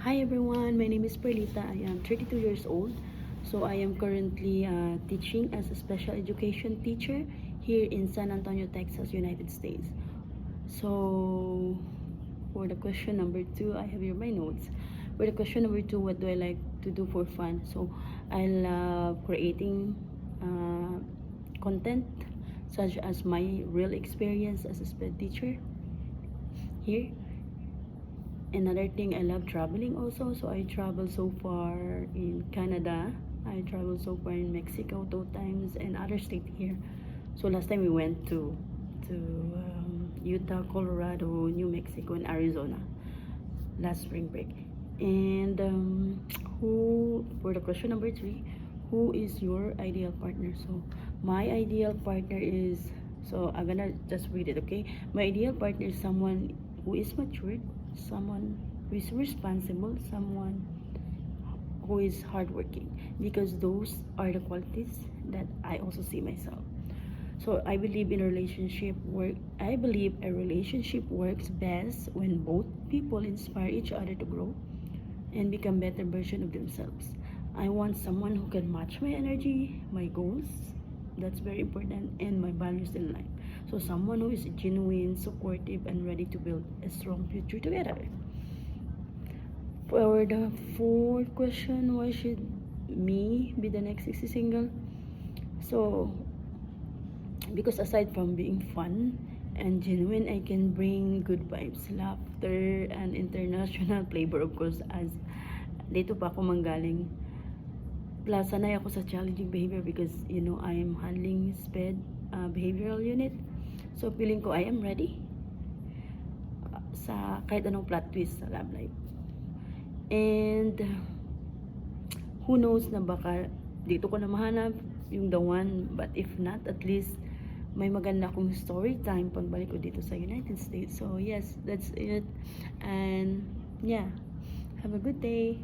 Hi everyone, my name is Perlita. I am 32 years old. So I am currently teaching as a special education teacher here in San Antonio, Texas, United States. So for the question number 2, I have here my notes. For the question number 2, what do I like to do for fun? So I love creating content such as my real experience as a sped teacher here. Another thing, I love traveling also. So I travel so far in Canada. I traveled so far in Mexico 2 times and other state here. So last time we went to Utah, Colorado, New Mexico, and Arizona last spring break. And who for the question number 3, who is your ideal partner? So my ideal partner is, so I'm gonna just read it, okay? My ideal partner is someone who is matured, someone who is responsible, someone who is hardworking, because those are the qualities that I also see myself. So I believe in a relationship work. I believe a relationship works best when both people inspire each other to grow and become better version of themselves. I want someone who can match my energy, my goals. That's very important, and my values in life. So someone who is genuine, supportive, and ready to build a strong future together. For the fourth question, why should me be the next 60 single? So because aside from being fun and genuine, I can bring good vibes, laughter, and international flavor, of course, as dito pa ako manggaling. Plus, sanay ako sa challenging behavior because, I am handling SPED behavioral unit. So, feeling ko I am ready sa kahit anong plot twist sa love life. And, who knows na baka dito ko na mahanap yung the one, but if not, at least may maganda akong story time pagbalik ko dito sa United States. So yes, that's it. And yeah, have a good day.